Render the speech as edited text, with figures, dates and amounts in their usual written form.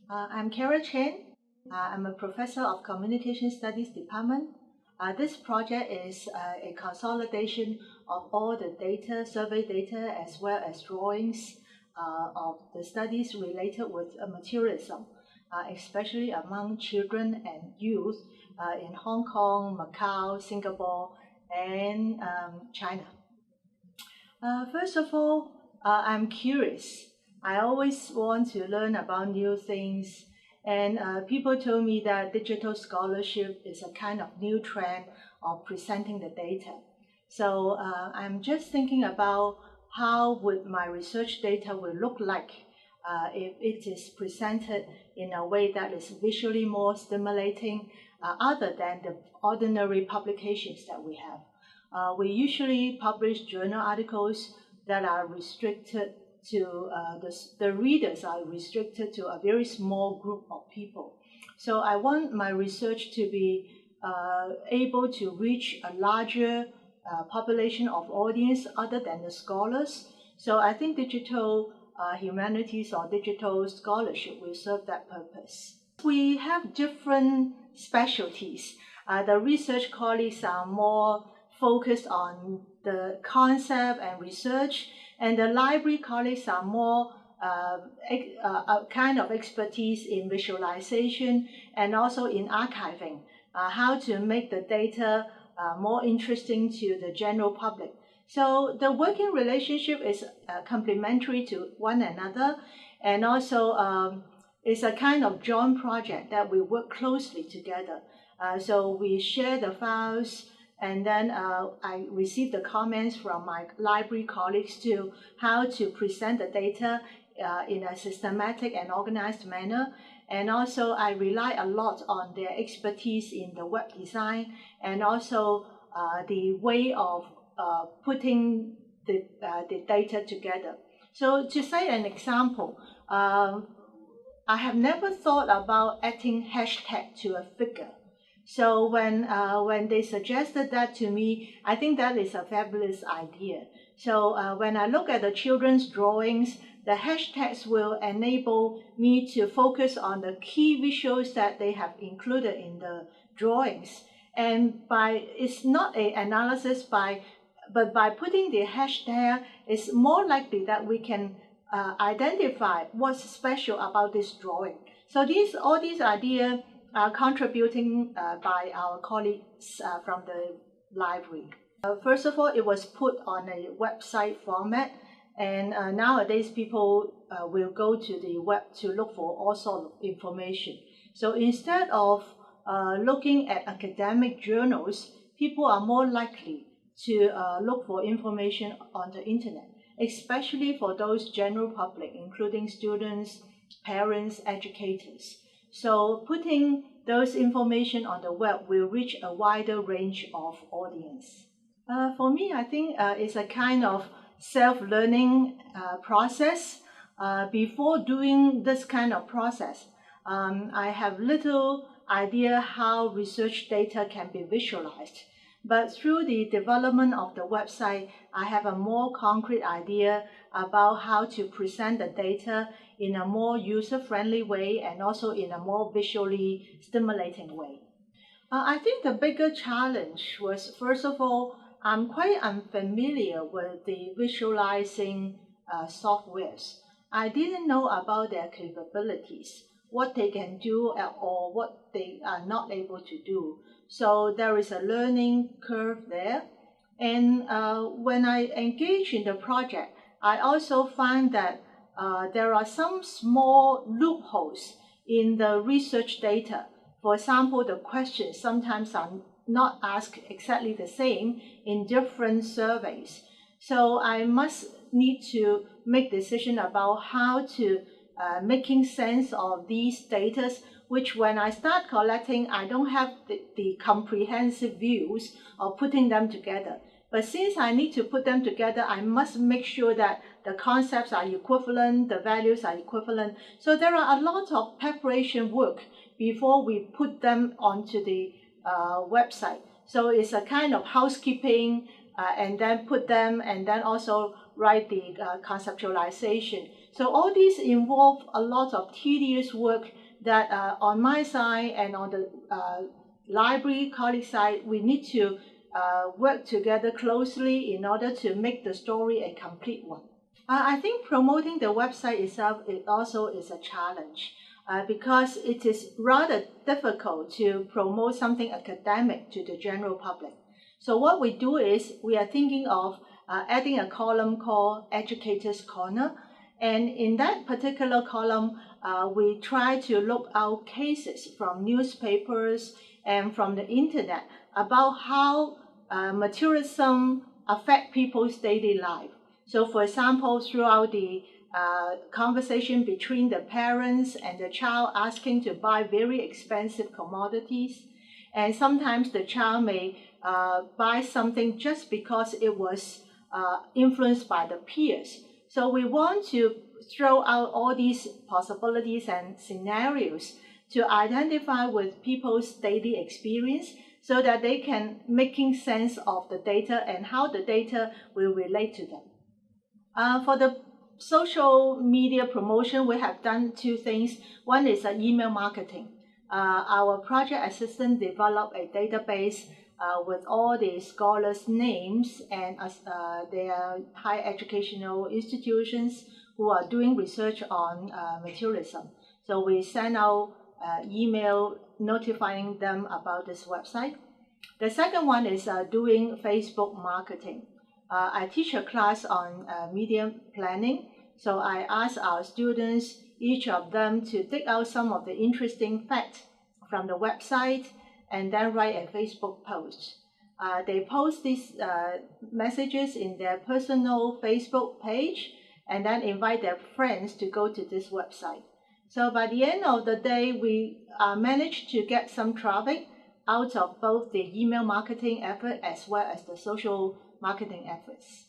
I'm Kara Chen. I'm a professor of Communication Studies Department. This project is a consolidation of all the data, survey data, as well as drawings of the studies related with materialism, especially among children and youth in Hong Kong, Macau, Singapore, and China. First of all, I'm curious. I always want to learn about new things, and people told me that digital scholarship is a kind of new trend of presenting the data. So I'm just thinking about how would my research data will look like if it is presented in a way that is visually more stimulating other than the ordinary publications that we have. We usually publish journal articles that are restricted to, the readers are restricted to a very small group of people. So I want my research to be able to reach a larger population of audience other than the scholars. So I think digital humanities or digital scholarship will serve that purpose. We have different specialties. The research colleagues are more focused on the concept and research, and the library colleagues are more a kind of expertise in visualization and also in archiving, how to make the data more interesting to the general public. So the working relationship is complementary to one another, and also it's a kind of joint project that we work closely together. So we share the files, and then I receive the comments from my library colleagues to how to present the data in a systematic and organized manner. And also I rely a lot on their expertise in the web design and also the way of putting the data together. So to say an example, I have never thought about adding hashtag to a figure. So when they suggested that to me, I think that is a fabulous idea. So when I look at the children's drawings, the hashtags will enable me to focus on the key visuals that they have included in the drawings. And it's not an analysis but by putting the hashtag, it's more likely that we can identify what's special about this drawing. So all these ideas are contributing by our colleagues from the library. First of all, it was put on a website format, and nowadays people will go to the web to look for all sorts of information. So instead of looking at academic journals, people are more likely to look for information on the internet, especially for those general public, including students, parents, educators. So putting those information on the web will reach a wider range of audience. For me, I think it's a kind of self-learning process. Before doing this kind of process, I have little idea how research data can be visualized. But through the development of the website, I have a more concrete idea about how to present the data in a more user-friendly way and also in a more visually stimulating way. I think the bigger challenge was, first of all, I'm quite unfamiliar with the visualizing softwares. I didn't know about their capabilities, what they can do or what they are not able to do. So there is a learning curve there. And when I engage in the project, I also find that there are some small loopholes in the research data. For example, the questions sometimes are not asked exactly the same in different surveys. So I must need to make decision about how to making sense of these data, which when I start collecting, I don't have the comprehensive views of putting them together. But since I need to put them together, I must make sure that the concepts are equivalent, the values are equivalent. So there are a lot of preparation work before we put them onto the website. So it's a kind of housekeeping and then put them, and then also write the conceptualization. So all these involve a lot of tedious work that on my side and on the library colleague side, we need to work together closely in order to make the story a complete one. I think promoting the website itself also is a challenge because it is rather difficult to promote something academic to the general public. So what we do is we are thinking of adding a column called Educators Corner. And in that particular column, we try to look out cases from newspapers and from the internet about how materialism affect people's daily life. So for example, throughout the conversation between the parents and the child asking to buy very expensive commodities, and sometimes the child may buy something just because it was influenced by the peers. So we want to throw out all these possibilities and scenarios to identify with people's daily experience so that they can making sense of the data and how the data will relate to them. For the social media promotion, we have done two things. One is email marketing. Our project assistant developed a database with all the scholars' names and their higher educational institutions who are doing research on materialism. So we send out email notifying them about this website. The second one is doing Facebook marketing. I teach a class on media planning, so I ask our students, each of them, to dig out some of the interesting facts from the website and then write a Facebook post. They post these messages in their personal Facebook page and then invite their friends to go to this website. So by the end of the day, we managed to get some traffic out of both the email marketing effort as well as the social marketing efforts.